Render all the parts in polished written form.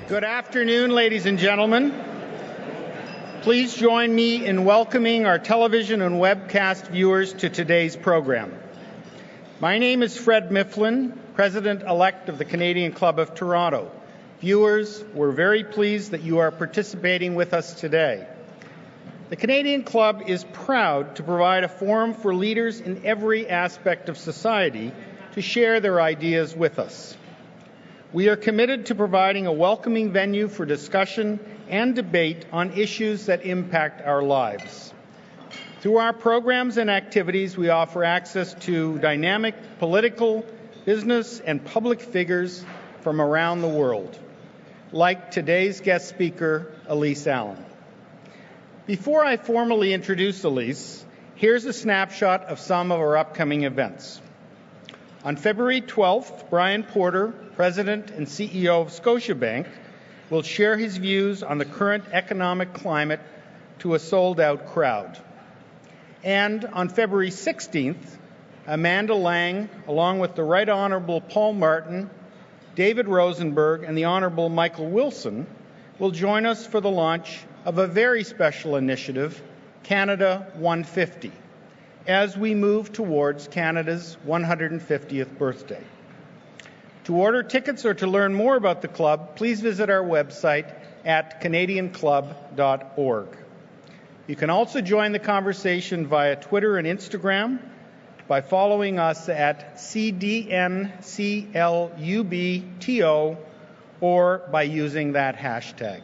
Good afternoon, ladies and gentlemen. Please join me in welcoming our television and webcast viewers to today's program. My name is Fred Mifflin, President-elect of the Canadian Club of Toronto. Viewers, we're very pleased that you are participating with us today. The Canadian Club is proud to provide a forum for leaders in every aspect of society to share their ideas with us. We are committed to providing a welcoming venue for discussion and debate on issues that impact our lives. Through our programs and activities, we offer access to dynamic political, business, and public figures from around the world, like today's guest speaker, Elyse Allan. Before I formally introduce Elyse, here's a snapshot of some of our upcoming events. On February 12th, Brian Porter, President and CEO of Scotiabank, will share his views on the current economic climate to a sold-out crowd. And on February 16th, Amanda Lang, along with the Right Honourable Paul Martin, David Rosenberg, and the Honourable Michael Wilson, will join us for the launch of a very special initiative, Canada 150, as we move towards Canada's 150th birthday. To order tickets or to learn more about the club, please visit our website at canadianclub.org. You can also join the conversation via Twitter and Instagram by following us at CDNCLUBTO or by using that hashtag.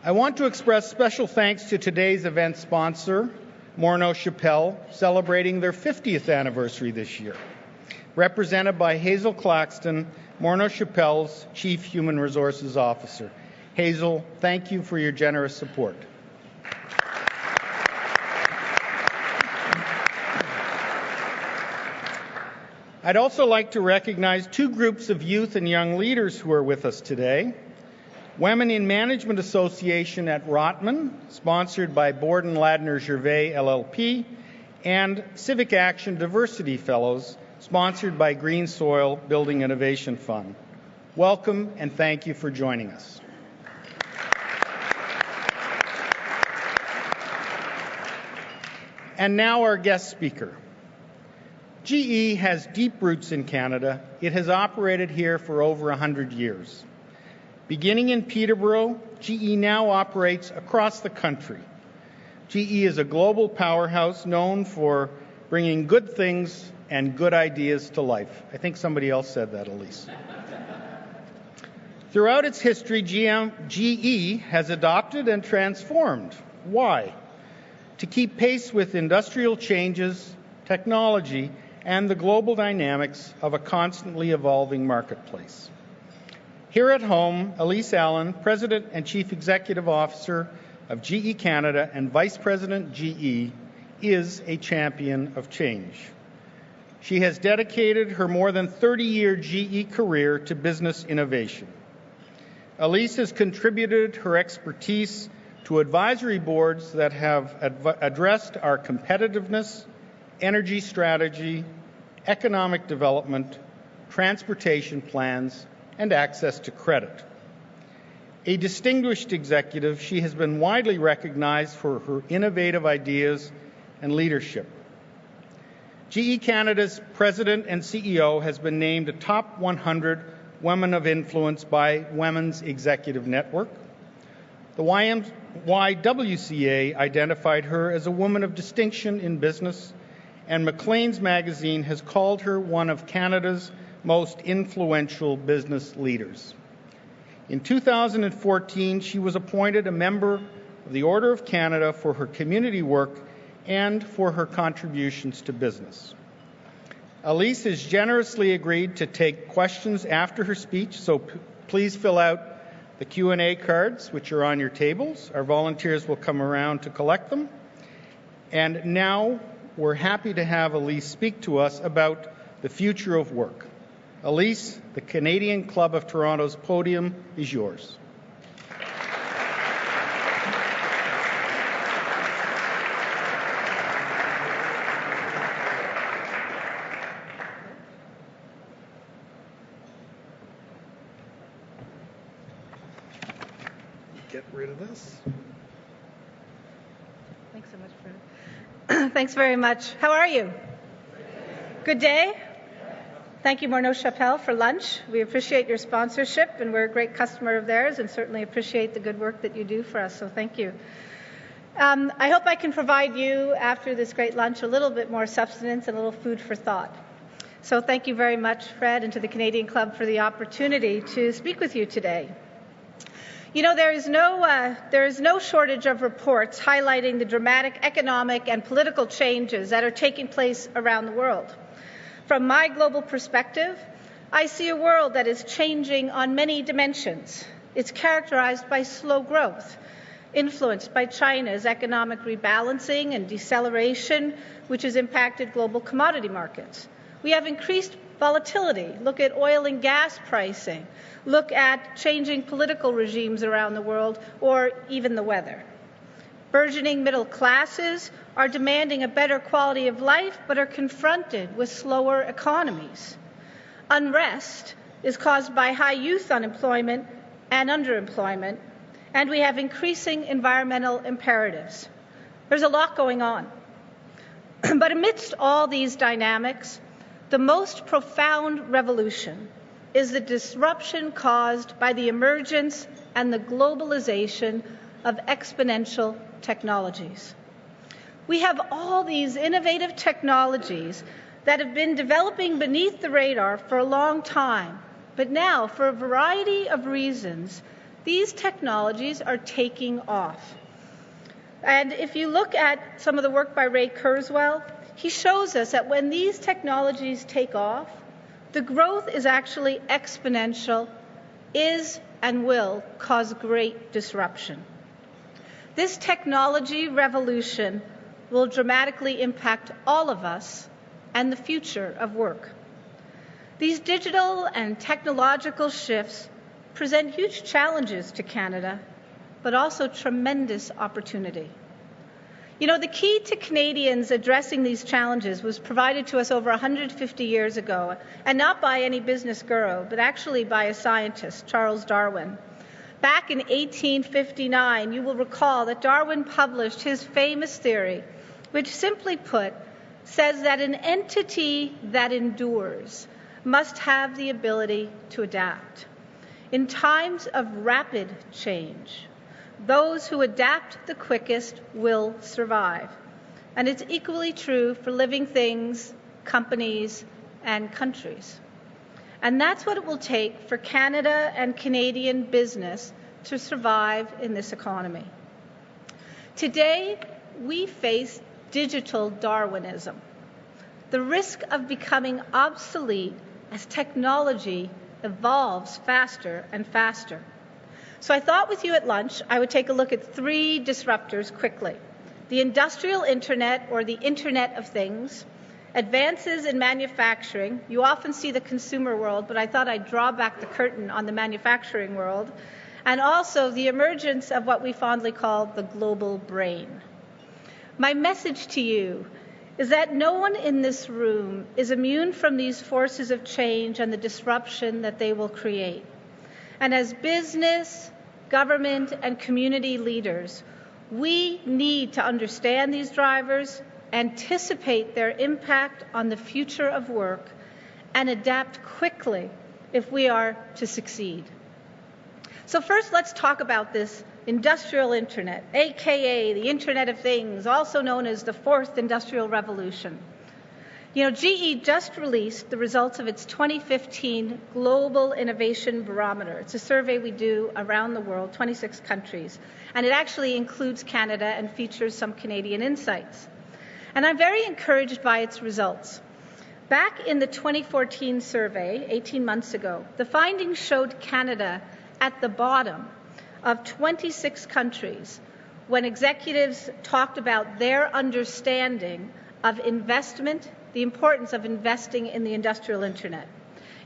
I want to express special thanks to today's event sponsor, Morneau Shepell, celebrating their 50th anniversary this year, represented by Hazel Claxton, Morneau Shepell's Chief Human Resources Officer. Hazel, thank you for your generous support. I'd also like to recognize two groups of youth and young leaders who are with us today. Women in Management Association at Rotman, sponsored by Borden Ladner Gervais LLP, and Civic Action Diversity Fellows, sponsored by Green Soil Building Innovation Fund. Welcome and thank you for joining us. And now our guest speaker. GE has deep roots in Canada. It has operated here for over 100 years. Beginning in Peterborough, GE now operates across the country. GE is a global powerhouse known for bringing good things and good ideas to life. I think somebody else said that, Elyse. Throughout its history, GE has adopted and transformed. Why? To keep pace with industrial changes, technology, and the global dynamics of a constantly evolving marketplace. Here at home, Elyse Allan, President and Chief Executive Officer of GE Canada and Vice President GE, is a champion of change. She has dedicated her more than 30-year GE career to business innovation. Elyse has contributed her expertise to advisory boards that have addressed our competitiveness, energy strategy, economic development, transportation plans, and access to credit. A distinguished executive, she has been widely recognized for her innovative ideas and leadership. GE Canada's President and CEO has been named a top 100 Women of Influence by Women's Executive Network. The YWCA identified her as a woman of distinction in business, and Maclean's magazine has called her one of Canada's most influential business leaders. In 2014, she was appointed a member of the Order of Canada for her community work and for her contributions to business. Elyse has generously agreed to take questions after her speech, so please fill out the Q&A cards, which are on your tables. Our volunteers will come around to collect them. And now we're happy to have Elyse speak to us about the future of work. Elyse, the Canadian Club of Toronto's podium is yours. get rid of this. Thanks so much, Fred. Thanks very much. How are you? Good day? Thank you, Morneau Chapelle, for lunch. We appreciate your sponsorship, and we're a great customer of theirs, and certainly appreciate the good work that you do for us, so thank you. I hope I can provide you, after this great lunch, a little bit more substance and a little food for thought. So thank you very much, Fred, and to the Canadian Club for the opportunity to speak with you today. You know, there is no shortage of reports highlighting the dramatic economic and political changes that are taking place around the world. From my global perspective, I see a world that is changing on many dimensions. It's characterized by slow growth, influenced by China's economic rebalancing and deceleration, which has impacted global commodity markets. We have increased volatility. Look at oil and gas pricing. Look at changing political regimes around the world, or even the weather. Burgeoning middle classes are demanding a better quality of life, but are confronted with slower economies. Unrest is caused by high youth unemployment and underemployment, and we have increasing environmental imperatives. There's a lot going on. But amidst all these dynamics, the most profound revolution is the disruption caused by the emergence and the globalization of exponential technologies. We have all these innovative technologies that have been developing beneath the radar for a long time, but now, for a variety of reasons, these technologies are taking off. And if you look at some of the work by Ray Kurzweil, he shows us that when these technologies take off, the growth is actually exponential, is and will cause great disruption. This technology revolution will dramatically impact all of us and the future of work. These digital and technological shifts present huge challenges to Canada, but also tremendous opportunity. You know, the key to Canadians addressing these challenges was provided to us over 150 years ago, and not by any business guru, but actually by a scientist, Charles Darwin. Back in 1859, you will recall that Darwin published his famous theory, which simply put, says that an entity that endures must have the ability to adapt. In times of rapid change, those who adapt the quickest will survive. And it's equally true for living things, companies, and countries. And that's what it will take for Canada and Canadian business to survive in this economy. Today, we face digital Darwinism, the risk of becoming obsolete as technology evolves faster and faster. So I thought with you at lunch, I would take a look at 3 disruptors quickly. The industrial internet, or the Internet of Things, advances in manufacturing. You often see the consumer world, but I thought I'd draw back the curtain on the manufacturing world, and also the emergence of what we fondly call the global brain. My message to you is that no one in this room is immune from these forces of change and the disruption that they will create. And as business, government, and community leaders, we need to understand these drivers, anticipate their impact on the future of work, and adapt quickly if we are to succeed. So first, let's talk about this industrial internet, aka the Internet of Things, also known as the 4th Industrial Revolution. You know, GE just released the results of its 2015 Global Innovation Barometer. It's a survey we do around the world, 26 countries, and it actually includes Canada and features some Canadian insights. And I'm very encouraged by its results. Back in the 2014 survey, 18 months ago, the findings showed Canada at the bottom of 26 countries when executives talked about their understanding of investment, the importance of investing in the industrial internet.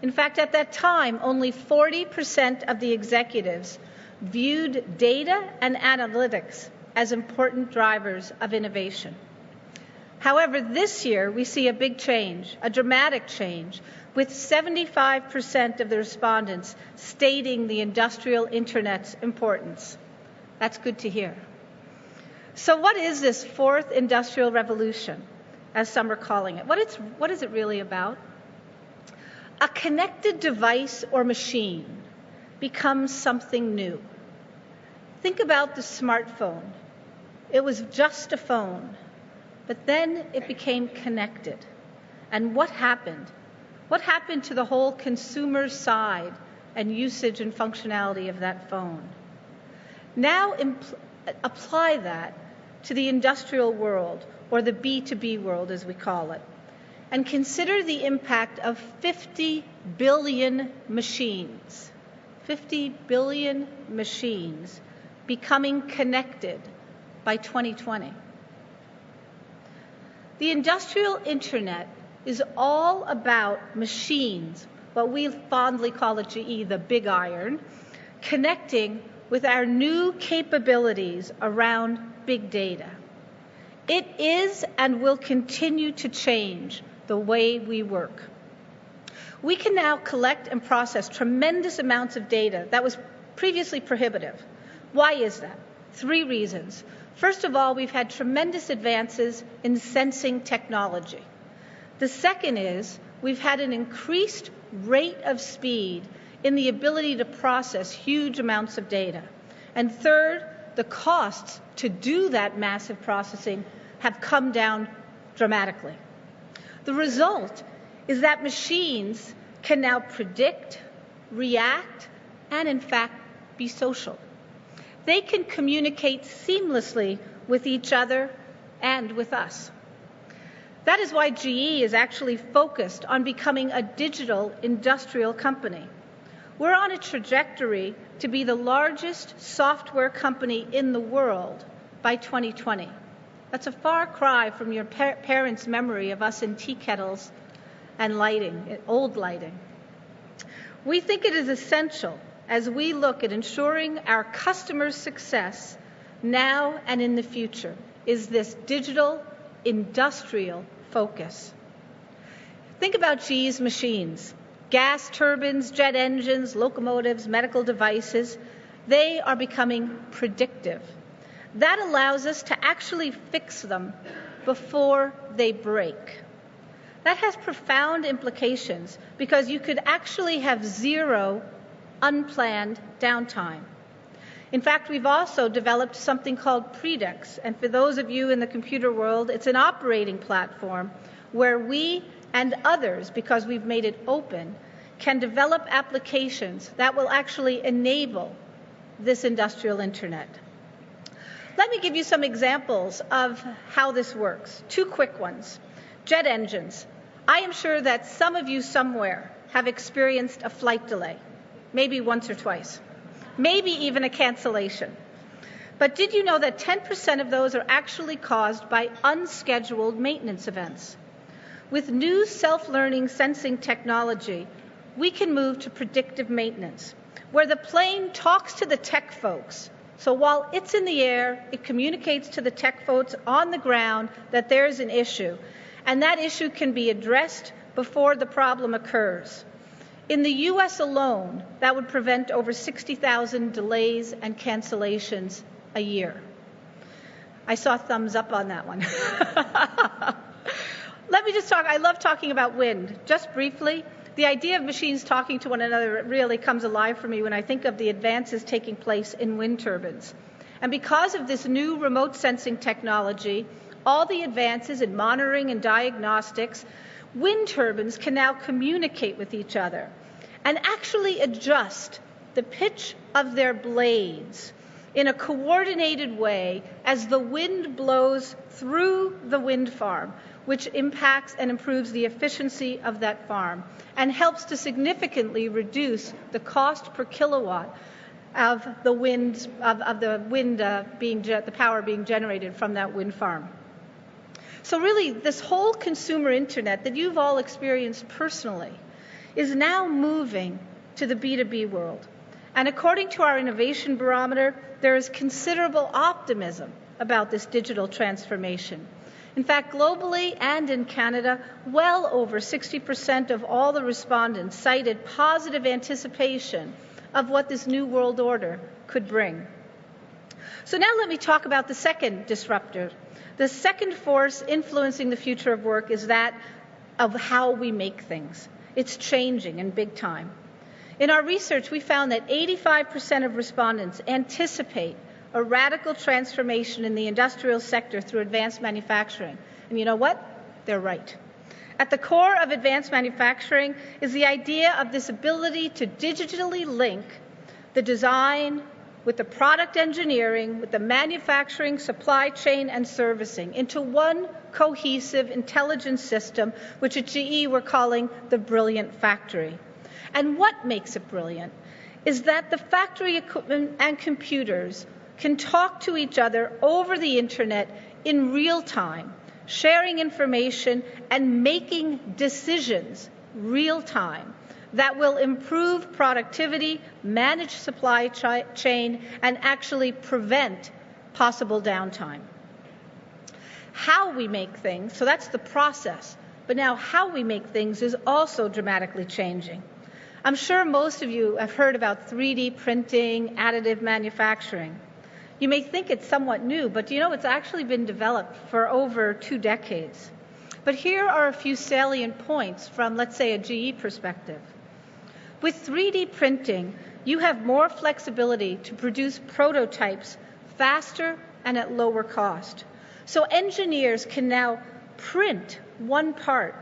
In fact, at that time, only 40% of the executives viewed data and analytics as important drivers of innovation. However, this year we see a big change, a dramatic change, with 75% of the respondents stating the industrial internet's importance. That's good to hear. So what is this fourth industrial revolution, as some are calling it? What is it really about? A connected device or machine becomes something new. Think about the smartphone. It was just a phone, but then it became connected. And what happened? What happened to the whole consumer side and usage and functionality of that phone? Now apply that to the industrial world, or the B2B world as we call it, and consider the impact of 50 billion machines. 50 billion machines becoming connected by 2020. The industrial internet is all about machines, what we fondly call at GE the big iron, connecting with our new capabilities around big data. It is and will continue to change the way we work. We can now collect and process tremendous amounts of data that was previously prohibitive. Why is that? 3 reasons. First of all, we've had tremendous advances in sensing technology. The second is we've had an increased rate of speed in the ability to process huge amounts of data. And third, the costs to do that massive processing have come down dramatically. The result is that machines can now predict, react, and in fact be social. They can communicate seamlessly with each other and with us. That is why GE is actually focused on becoming a digital industrial company. We're on a trajectory to be the largest software company in the world by 2020. That's a far cry from your parents' memory of us in tea kettles and lighting, old lighting. We think it is essential as we look at ensuring our customers' success now and in the future is this digital industrial focus. Think about GE's machines. Gas turbines, jet engines, locomotives, medical devices, they are becoming predictive. That allows us to actually fix them before they break. That has profound implications because you could actually have 0 unplanned downtime. In fact, we've also developed something called Predix, and for those of you in the computer world, it's an operating platform where we and others, because we've made it open, can develop applications that will actually enable this industrial internet. Let me give you some examples of how this works. 2 quick ones. Jet engines. I am sure that some of you somewhere have experienced a flight delay, maybe once or twice, maybe even a cancellation. But did you know that 10% of those are actually caused by unscheduled maintenance events? With new self-learning sensing technology, we can move to predictive maintenance, where the plane talks to the tech folks. So while it's in the air, it communicates to the tech folks on the ground that there's an issue, and that issue can be addressed before the problem occurs. In the U.S. alone, that would prevent over 60,000 delays and cancellations a year. I saw thumbs up on that one. Let me just talk, I love talking about wind. Just briefly, the idea of machines talking to one another really comes alive for me when I think of the advances taking place in wind turbines. And because of this new remote sensing technology, all the advances in monitoring and diagnostics, wind turbines can now communicate with each other and actually adjust the pitch of their blades in a coordinated way as the wind blows through the wind farm, which impacts and improves the efficiency of that farm and helps to significantly reduce the cost per kilowatt of the wind, the power being generated from that wind farm. So really, this whole consumer internet that you've all experienced personally is now moving to the B2B world. And according to our innovation barometer, there is considerable optimism about this digital transformation. In fact, globally and in Canada, well over 60% of all the respondents cited positive anticipation of what this new world order could bring. So now let me talk about the second disruptor. The second force influencing the future of work is that of how we make things. It's changing in big time. In our research, we found that 85% of respondents anticipate a radical transformation in the industrial sector through advanced manufacturing. And you know what? They're right. At the core of advanced manufacturing is the idea of this ability to digitally link the design with the product engineering, with the manufacturing, supply chain, and servicing into one cohesive, intelligent system, which at GE we're calling the Brilliant Factory. And what makes it brilliant is that the factory equipment and computers can talk to each other over the internet in real time, sharing information and making decisions real time that will improve productivity, manage supply chain, and actually prevent possible downtime. How we make things, so that's the process, but now how we make things is also dramatically changing. I'm sure most of you have heard about 3D printing, additive manufacturing. You may think it's somewhat new, but you know it's actually been developed for over 2 decades. But here are a few salient points from, let's say, a GE perspective. With 3D printing, you have more flexibility to produce prototypes faster and at lower cost. So engineers can now print one part.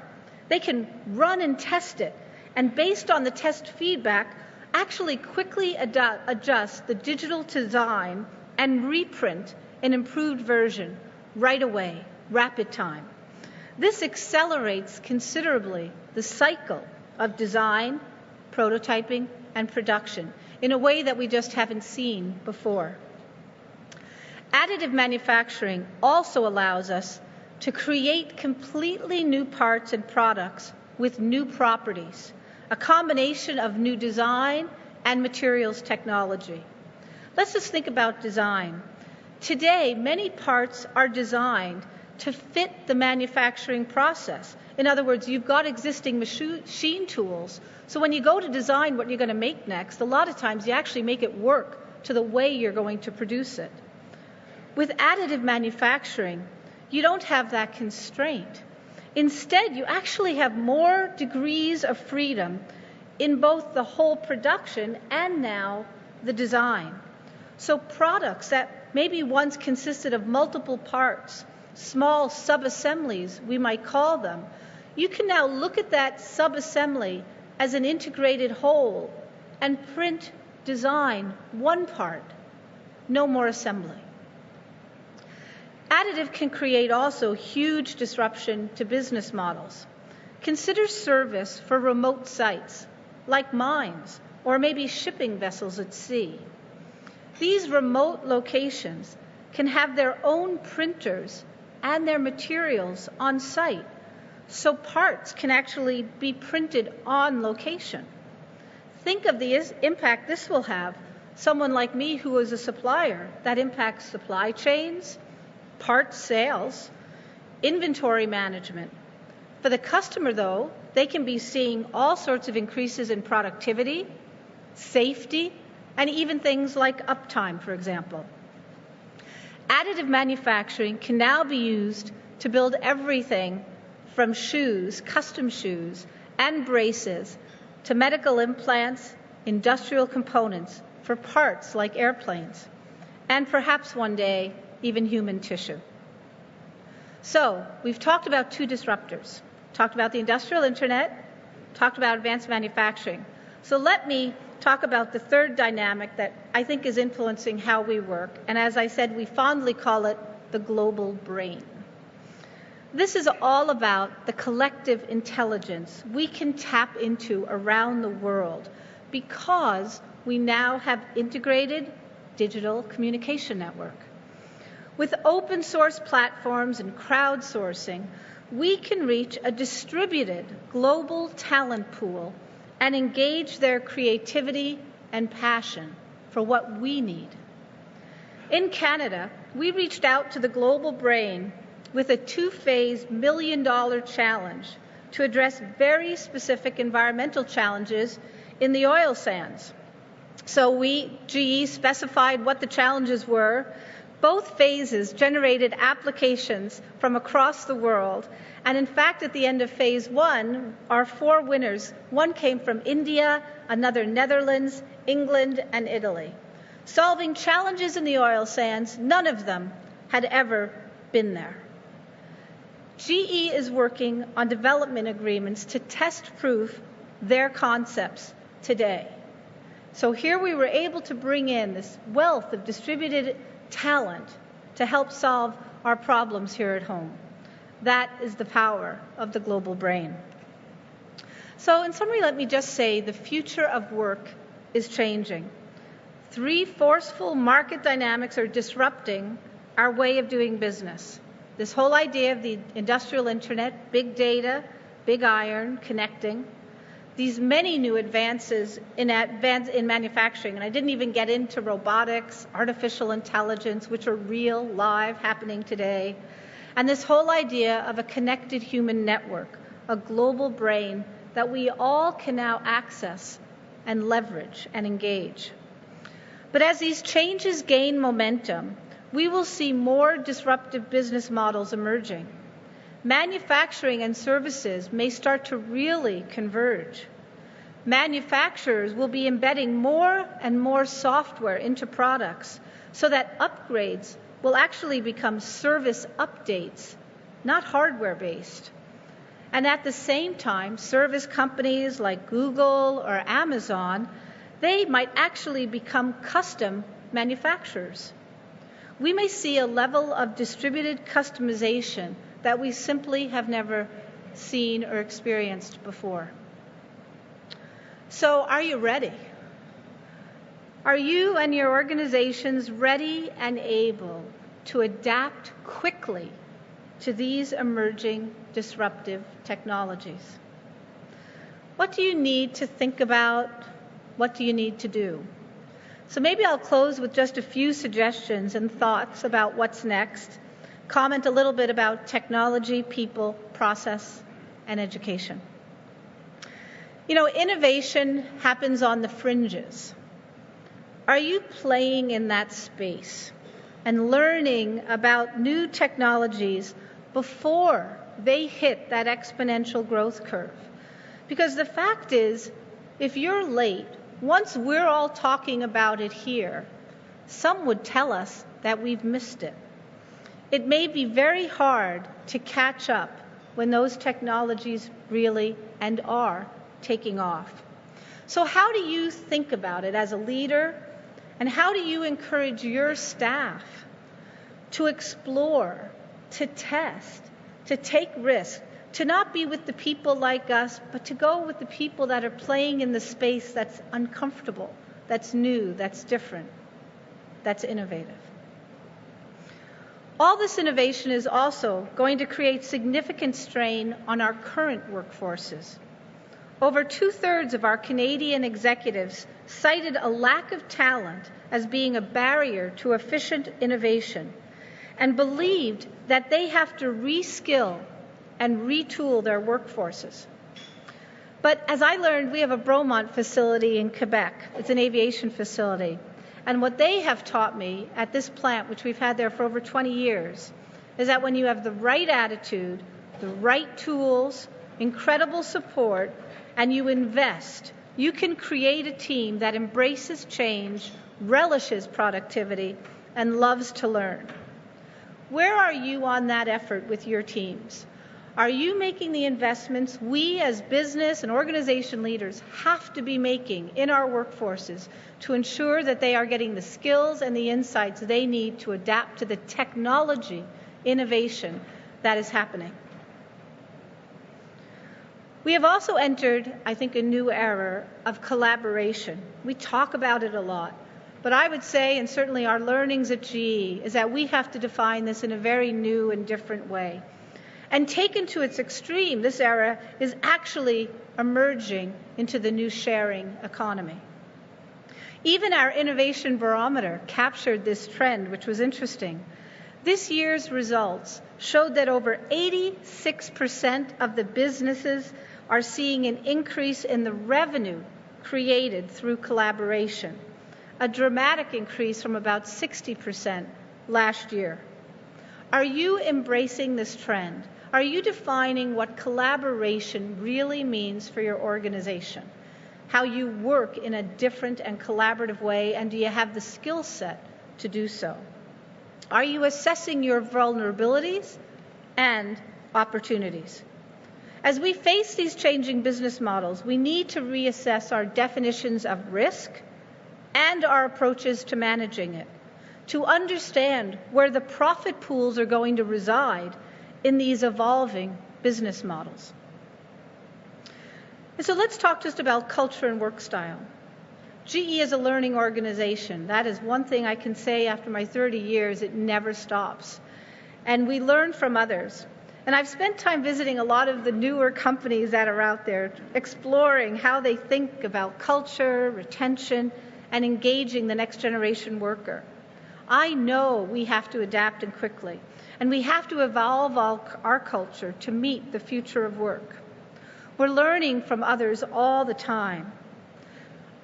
They can run and test it, and based on the test feedback, actually quickly adjust the digital design and reprint an improved version right away, rapid time. This accelerates considerably the cycle of design, prototyping, and production in a way that we just haven't seen before. Additive manufacturing also allows us to create completely new parts and products with new properties, a combination of new design and materials technology. Let's just think about design. Today, many parts are designed to fit the manufacturing process. In other words, you've got existing machine tools. So when you go to design what you're going to make next, a lot of times you actually make it work to the way you're going to produce it. With additive manufacturing, you don't have that constraint. Instead, you actually have more degrees of freedom in both the whole production and now the design. So products that maybe once consisted of multiple parts, small sub-assemblies, we might call them, you can now look at that sub-assembly as an integrated whole and print, design one part, no more assembly. Additive can create also huge disruption to business models. Consider service for remote sites, like mines, or maybe shipping vessels at sea. These remote locations can have their own printers and their materials on site, so parts can actually be printed on location. Think of the impact this will have. Someone like me who is a supplier, that impacts supply chains, parts sales, inventory management. For the customer, though, they can be seeing all sorts of increases in productivity, safety, and even things like uptime, for example. Additive manufacturing can now be used to build everything from shoes, custom shoes, and braces, to medical implants, industrial components, for parts like airplanes, and perhaps one day, even human tissue. So, we've talked about 2 disruptors. Talked about the industrial internet, talked about advanced manufacturing. So let me talk about the third dynamic that I think is influencing how we work. And as I said, we fondly call it the global brain. This is all about the collective intelligence we can tap into around the world because we now have integrated digital communication network. With open source platforms and crowdsourcing, we can reach a distributed global talent pool and engage their creativity and passion for what we need. In Canada, we reached out to the global brain with a 2-phase $1 million challenge to address very specific environmental challenges in the oil sands. So GE specified what the challenges were. Both phases generated applications from across the world. And in fact, at the end of phase 1, our 4 winners, one came from India, another Netherlands, England, and Italy. Solving challenges in the oil sands, none of them had ever been there. GE is working on development agreements to test-proof their concepts today. So here we were able to bring in this wealth of distributed talent to help solve our problems here at home. That is the power of the global brain. So in summary, let me just say the future of work is changing. 3 forceful market dynamics are disrupting our way of doing business. This whole idea of the industrial internet, big data, big iron, connecting, these many new advances in manufacturing, and I didn't even get into robotics, artificial intelligence, which are real, live, happening today, and this whole idea of a connected human network, a global brain that we all can now access and leverage and engage. But as these changes gain momentum, we will see more disruptive business models emerging. Manufacturing and services may start to really converge. Manufacturers will be embedding more and more software into products so that upgrades will actually become service updates, not hardware-based. And at the same time, service companies like Google or Amazon, they might actually become custom manufacturers. We may see a level of distributed customization that we simply have never seen or experienced before. So are you ready? Are you and your organizations ready and able to adapt quickly to these emerging disruptive technologies? What do you need to think about? What do you need to do? So maybe I'll close with just a few suggestions and thoughts about what's next. Comment a little bit about technology, people, process, and education. You know, innovation happens on the fringes. Are you playing in that space and learning about new technologies before they hit that exponential growth curve? Because the fact is, if you're late, once we're all talking about it here, some would tell us that we've missed it. It may be very hard to catch up when those technologies really and are taking off. So how do you think about it as a leader, and how do you encourage your staff to explore, to test, to take risks, to not be with the people like us, but to go with the people that are playing in the space that's uncomfortable, that's new, that's different, that's innovative? All this innovation is also going to create significant strain on our current workforces. Over 2/3 of our Canadian executives cited a lack of talent as being a barrier to efficient innovation and believed that they have to reskill and retool their workforces. But as I learned, we have a Bromont facility in Quebec. It's an aviation facility. And what they have taught me at this plant, which we've had there for over 20 years, is that when you have the right attitude, the right tools, incredible support, and you invest, you can create a team that embraces change, relishes productivity, and loves to learn. Where are you on that effort with your teams? Are you making the investments we as business and organization leaders have to be making in our workforces to ensure that they are getting the skills and the insights they need to adapt to the technology innovation that is happening? We have also entered, I think, a new era of collaboration. We talk about it a lot, but I would say, and certainly our learnings at GE, is that we have to define this in a very new and different way. And taken to its extreme, this era is actually emerging into the new sharing economy. Even our innovation barometer captured this trend, which was interesting. This year's results showed that over 86% of the businesses are seeing an increase in the revenue created through collaboration. a dramatic increase from about 60% last year. Are you embracing this trend? Are you defining what collaboration really means for your organization? How you work in a different and collaborative way, and do you have the skill set to do so? Are you assessing your vulnerabilities and opportunities? As we face these changing business models, we need to reassess our definitions of risk and our approaches to managing it, to understand where the profit pools are going to reside in these evolving business models. And so let's talk just about culture and work style. GE is a learning organization. That is one thing I can say after my 30 years, it never stops. And we learn from others. And I've spent time visiting a lot of the newer companies that are out there, exploring how they think about culture, retention, and engaging the next generation worker. I know we have to adapt and quickly, and we have to evolve our culture to meet the future of work. We're learning from others all the time.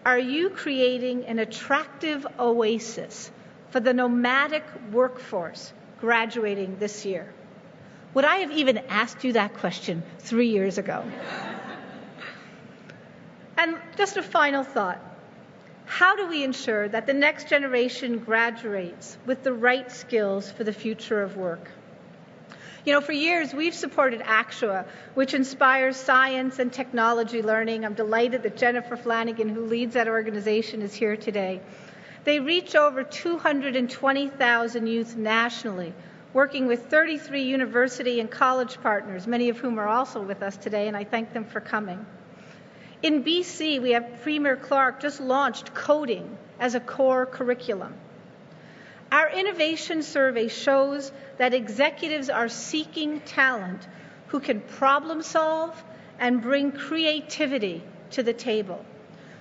Are you creating an attractive oasis for the nomadic workforce graduating this year? Would I have even asked you that question 3 years ago? And just a final thought. How do we ensure that the next generation graduates with the right skills for the future of work? You know, for years, we've supported ACTUA, which inspires science and technology learning. I'm delighted that Jennifer Flanagan, who leads that organization, is here today. They reach over 220,000 youth nationally, working with 33 university and college partners, many of whom are also with us today, and I thank them for coming. In BC, we have Premier Clark just launched coding as a core curriculum. Our innovation survey shows that executives are seeking talent who can problem solve and bring creativity to the table.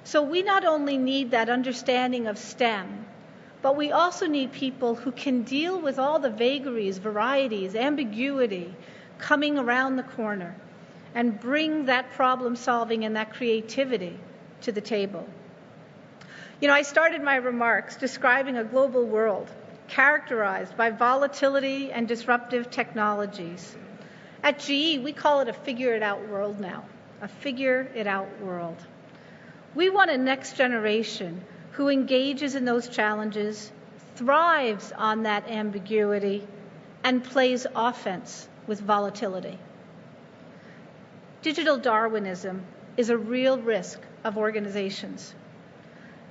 So we not only need that understanding of STEM, but we also need people who can deal with all the vagaries, varieties, ambiguity coming around the corner and bring that problem solving and that creativity to the table. You know, I started my remarks describing a global world characterized by volatility and disruptive technologies. At GE, we call it a figure-it-out world now, a figure-it-out world. We want a next generation who engages in those challenges, thrives on that ambiguity, and plays offense with volatility. Digital Darwinism is a real risk of organizations.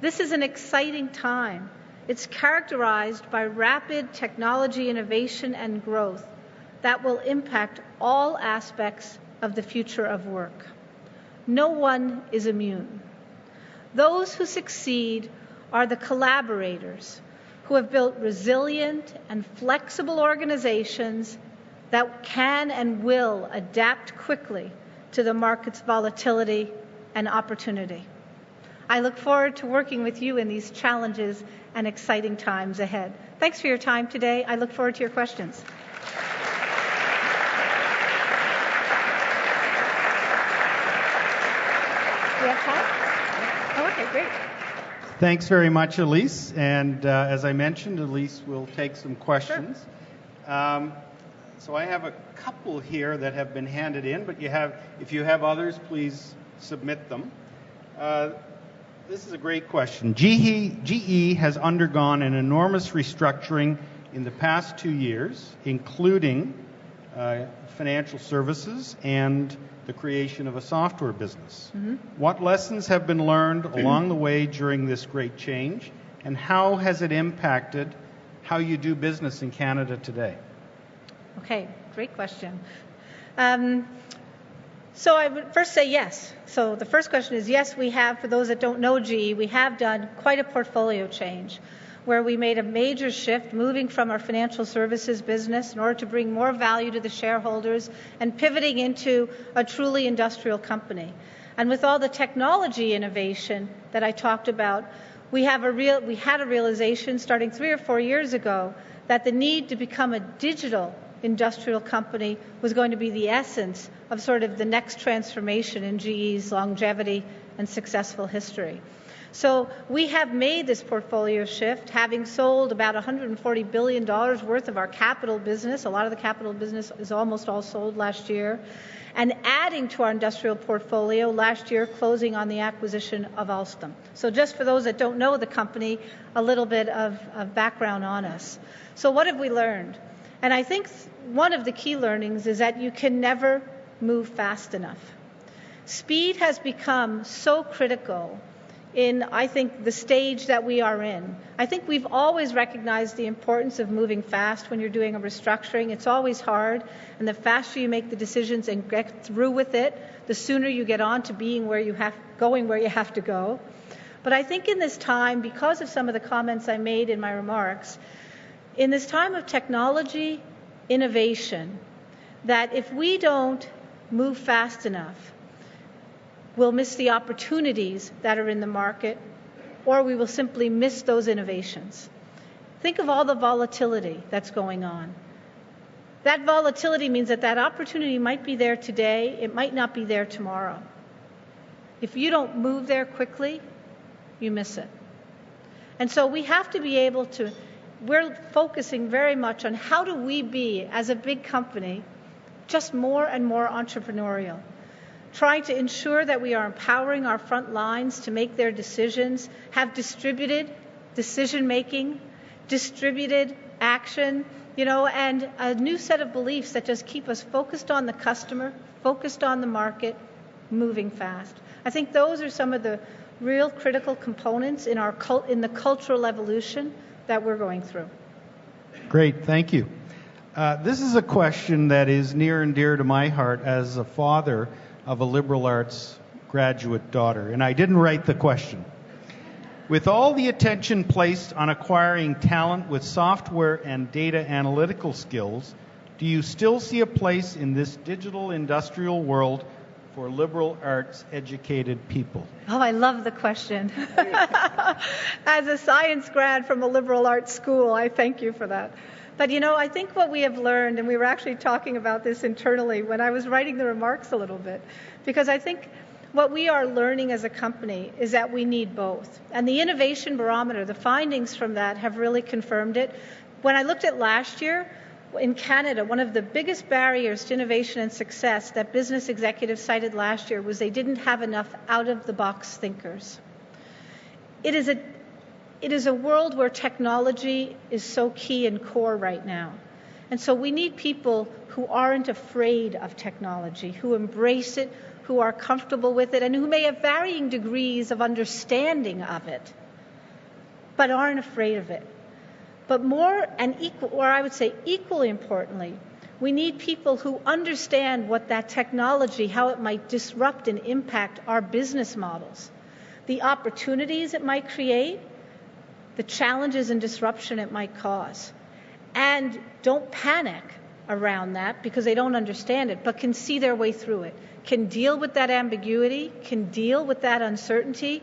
This is an exciting time. It's characterized by rapid technology innovation and growth that will impact all aspects of the future of work. No one is immune. Those who succeed are the collaborators who have built resilient and flexible organizations that can and will adapt quickly to the market's volatility and opportunity. I look forward to working with you in these challenges and exciting times ahead. Thanks for your time today. I look forward to your questions. We have time? Oh, okay, great. Thanks very much, Elyse. And as I mentioned, Elyse will take some questions. Sure. So I have a couple here that have been handed in, but if you have others, please submit them. This is a great question. GE has undergone an enormous restructuring in the past 2 years, including financial services and the creation of a software business. Mm-hmm. What lessons have been learned along the way during this great change, and how has it impacted how you do business in Canada today? Okay, great question. So I would first say yes. So the first question is yes, we have, for those that don't know GE, we have done quite a portfolio change where we made a major shift moving from our financial services business in order to bring more value to the shareholders and pivoting into a truly industrial company. And with all the technology innovation that I talked about, we had a realization starting 3 or 4 years ago that the need to become a digital industrial company was going to be the essence of sort of the next transformation in GE's longevity and successful history. So we have made this portfolio shift, having sold about $140 billion worth of our capital business. A lot of the capital business is almost all sold last year. And adding to our industrial portfolio last year, closing on the acquisition of Alstom. So just for those that don't know the company, a little bit of background on us. So what have we learned? And I think one of the key learnings is that you can never move fast enough. Speed has become so critical in, I think, the stage that we are in. I think we've always recognized the importance of moving fast when you're doing a restructuring. It's always hard, and the faster you make the decisions and get through with it, the sooner you get on to going where you have to go. But I think in this time, because of some of the comments I made in my remarks, in this time of technology, innovation, that if we don't move fast enough, we'll miss the opportunities that are in the market, or we will simply miss those innovations. Think of all the volatility that's going on. That volatility means that that opportunity might be there today, it might not be there tomorrow. If you don't move there quickly, you miss it. And so we have to be able to, we're focusing very much on how do we be, as a big company, just more and more entrepreneurial. Trying to ensure that we are empowering our front lines to make their decisions, have distributed decision-making, distributed action, and a new set of beliefs that just keep us focused on the customer, focused on the market, moving fast. I think those are some of the real critical components in the cultural evolution that we're going through. Great, thank you. This is a question that is near and dear to my heart as a father of a liberal arts graduate daughter, and I didn't write the question. With all the attention placed on acquiring talent with software and data analytical skills, do you still see a place in this digital industrial world for liberal arts educated people? Oh, I love the question. As a science grad from a liberal arts school, I thank you for that. But I think what we have learned, and we were actually talking about this internally when I was writing the remarks a little bit, because I think what we are learning as a company is that we need both. And the innovation barometer, the findings from that have really confirmed it. When I looked at last year, in Canada, one of the biggest barriers to innovation and success that business executives cited last year was they didn't have enough out-of-the-box thinkers. It is a world where technology is so key and core right now. And so we need people who aren't afraid of technology, who embrace it, who are comfortable with it, and who may have varying degrees of understanding of it, but aren't afraid of it. But more and equal, or I would say equally importantly, we need people who understand what that technology, how it might disrupt and impact our business models, the opportunities it might create, the challenges and disruption it might cause. And don't panic around that because they don't understand it, but can see their way through it, can deal with that ambiguity, can deal with that uncertainty,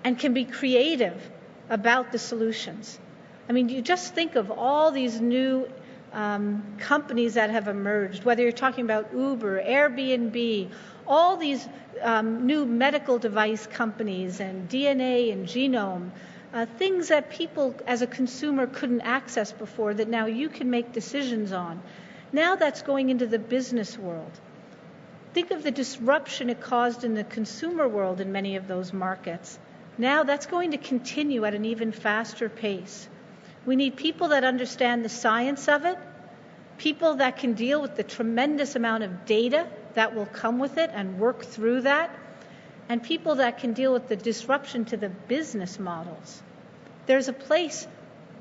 and can be creative about the solutions. I mean, you just think of all these new companies that have emerged, whether you're talking about Uber, Airbnb, all these new medical device companies and DNA and genome, things that people as a consumer couldn't access before that now you can make decisions on. Now that's going into the business world. Think of the disruption it caused in the consumer world in many of those markets. Now that's going to continue at an even faster pace. We need people that understand the science of it, people that can deal with the tremendous amount of data that will come with it and work through that, and people that can deal with the disruption to the business models. There's a place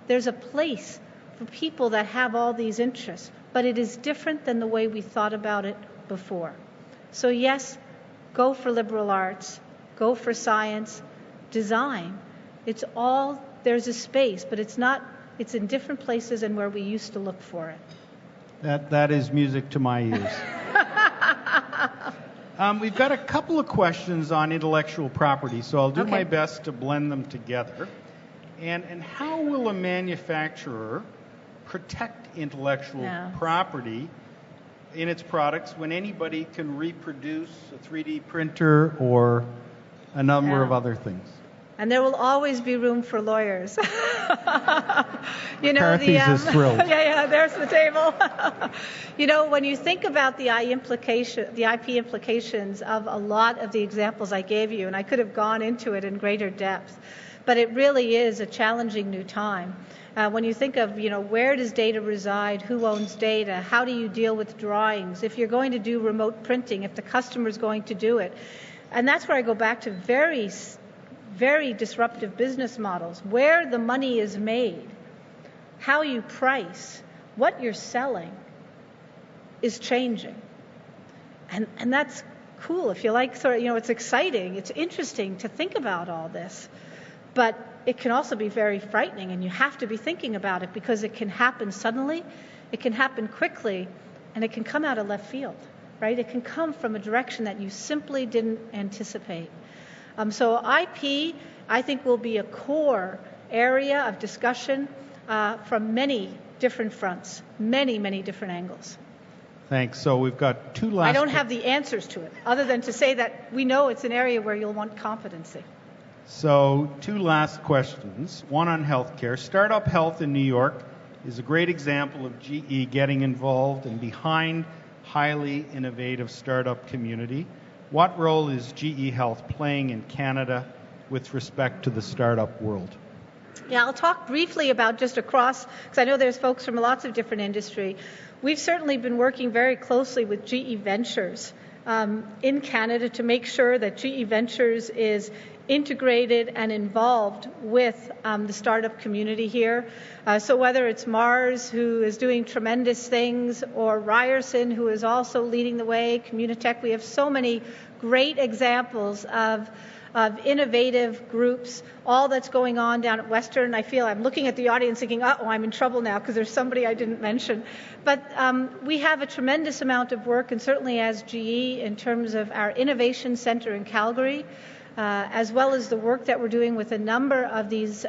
for people that have all these interests, but it is different than the way we thought about it before. So yes, go for liberal arts, go for science, design. There's a space, but it's in different places and where we used to look for it. That is music to my ears. We've got a couple of questions on intellectual property, so I'll do my best to blend them together. And how will a manufacturer protect intellectual property in its products when anybody can reproduce a 3D printer or a number of other things? And there will always be room for lawyers. McCarthy's is thrilled. Yeah, there's the table. When you think about the IP implications of a lot of the examples I gave you, and I could have gone into it in greater depth, but it really is a challenging new time. When you think of, where does data reside, who owns data, how do you deal with drawings, if you're going to do remote printing, if the customer's going to do it. And that's where I go back to very, very disruptive business models, where the money is made, how you price, what you're selling is changing. And that's cool. If you like, it's exciting, it's interesting to think about all this. But it can also be very frightening, and you have to be thinking about it because it can happen suddenly, it can happen quickly, and it can come out of left field, right? It can come from a direction that you simply didn't anticipate. So IP, I think, will be a core area of discussion from many different fronts, many, many different angles. Thanks. So we've got two last... I don't have the answers to it, other than to say that we know it's an area where you'll want competency. So two last questions. One on healthcare. Startup Health in New York is a great example of GE getting involved and behind highly innovative startup community. What role is GE Health playing in Canada with respect to the startup world? Yeah, I'll talk briefly about just across, because I know there's folks from lots of different industry. We've certainly been working very closely with GE Ventures in Canada to make sure that GE Ventures is integrated and involved with the startup community here. So whether it's Mars, who is doing tremendous things, or Ryerson, who is also leading the way, Communitech, we have so many great examples of innovative groups, all that's going on down at Western. I feel I'm looking at the audience thinking, I'm in trouble now because there's somebody I didn't mention. But we have a tremendous amount of work, and certainly as GE, in terms of our innovation center in Calgary, as well as the work that we're doing with a number of these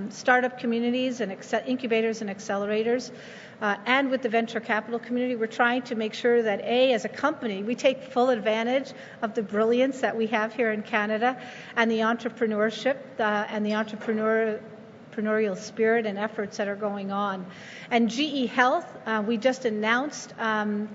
startup communities and incubators and accelerators, and with the venture capital community. We're trying to make sure that, as a company, we take full advantage of the brilliance that we have here in Canada and the entrepreneurship and the entrepreneurial spirit and efforts that are going on. And GE Health, we just announced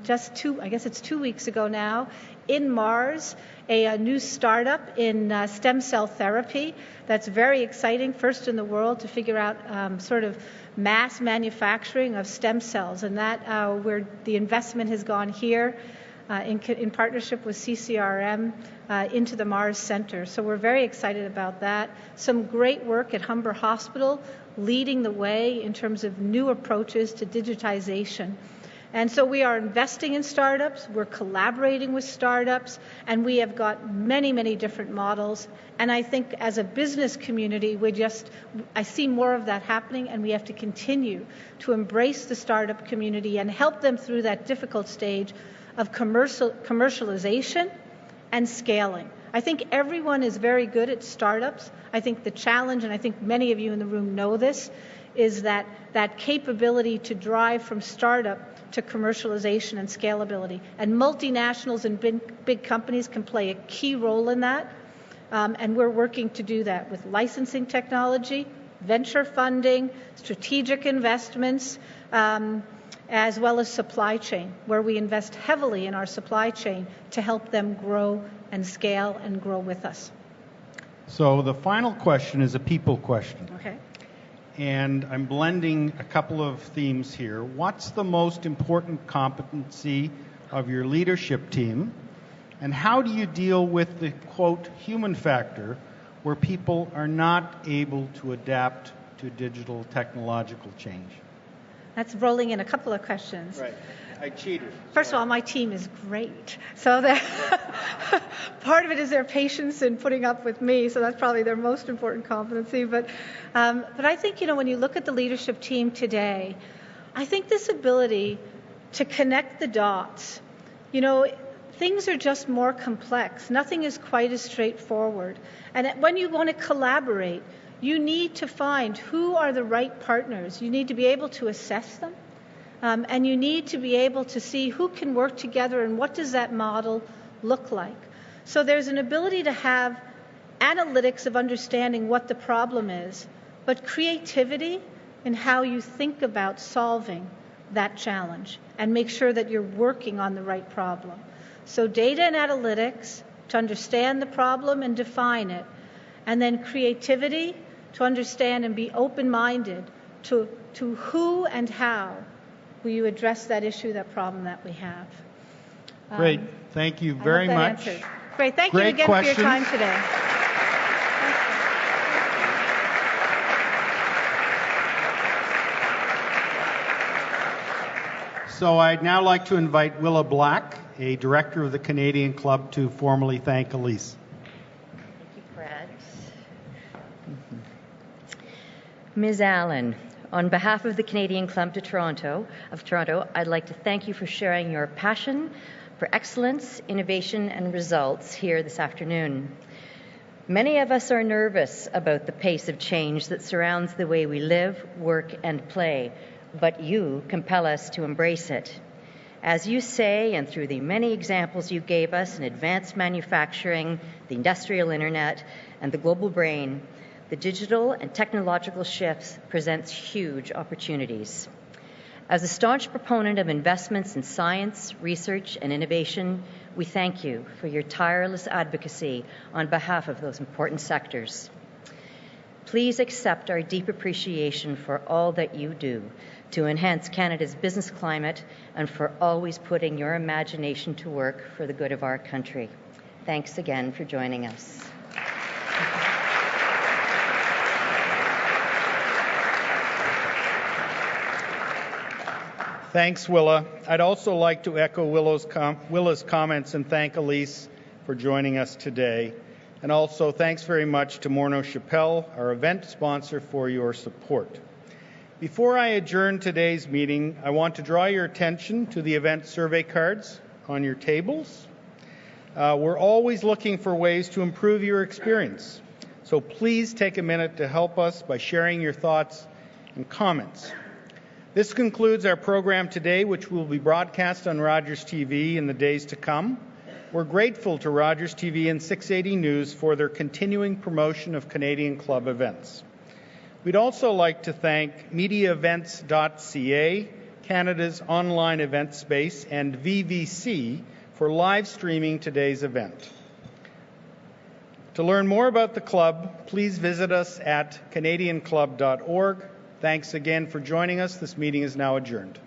just 2 weeks ago now, in Mars, a new startup in stem cell therapy that's very exciting, first in the world to figure out sort of mass manufacturing of stem cells, and that where the investment has gone here in partnership with CCRM into the Mars Center. So we're very excited about that. Some great work at Humber Hospital, leading the way in terms of new approaches to digitization. And so we are investing in startups, we're collaborating with startups, and we have got many, many different models. And I think as a business community, I see more of that happening, and we have to continue to embrace the startup community and help them through that difficult stage of commercialization and scaling. I think everyone is very good at startups. I think the challenge, and I think many of you in the room know this, is that capability to drive from startup to commercialization and scalability. And multinationals and big companies can play a key role in that. And we're working to do that with licensing technology, venture funding, strategic investments, as well as supply chain, where we invest heavily in our supply chain to help them grow and scale and grow with us. So the final question is a people question. Okay. And I'm blending a couple of themes here. What's the most important competency of your leadership team? And how do you deal with the, quote, human factor, where people are not able to adapt to digital technological change? That's rolling in a couple of questions. Right. I cheated. First of all, my team is great. So part of it is their patience in putting up with me, so that's probably their most important competency. But I think, when you look at the leadership team today, I think this ability to connect the dots, things are just more complex. Nothing is quite as straightforward. And when you want to collaborate, you need to find who are the right partners. You need to be able to assess them. And you need to be able to see who can work together and what does that model look like. So there's an ability to have analytics of understanding what the problem is, but creativity in how you think about solving that challenge and make sure that you're working on the right problem. So data and analytics to understand the problem and define it, and then creativity to understand and be open-minded to who and how will you address that issue, that problem that we have. Great. Thank you very much. Answered. Great. Thank Great you again questions. for your time today. So I'd now like to invite Willa Black, a director of the Canadian Club, to formally thank Elyse. Thank you, Fred. Ms. Allan, on behalf of the Canadian Club of Toronto, I'd like to thank you for sharing your passion for excellence, innovation, and results here this afternoon. Many of us are nervous about the pace of change that surrounds the way we live, work, and play, but you compel us to embrace it. As you say, and through the many examples you gave us in advanced manufacturing, the industrial internet, and the global brain, the digital and technological shifts presents huge opportunities. As a staunch proponent of investments in science, research, and innovation, we thank you for your tireless advocacy on behalf of those important sectors. Please accept our deep appreciation for all that you do to enhance Canada's business climate and for always putting your imagination to work for the good of our country. Thanks again for joining us. Thanks, Willa. I'd also like to echo Willa's comments and thank Elyse for joining us today. And also thanks very much to Morneau Chappelle, our event sponsor, for your support. Before I adjourn today's meeting, I want to draw your attention to the event survey cards on your tables. We're always looking for ways to improve your experience. So please take a minute to help us by sharing your thoughts and comments. This concludes our program today, which will be broadcast on Rogers TV in the days to come. We're grateful to Rogers TV and 680 News for their continuing promotion of Canadian Club events. We'd also like to thank MediaEvents.ca, Canada's online event space, and VVC for live streaming today's event. To learn more about the club, please visit us at canadianclub.org. Thanks again for joining us. This meeting is now adjourned.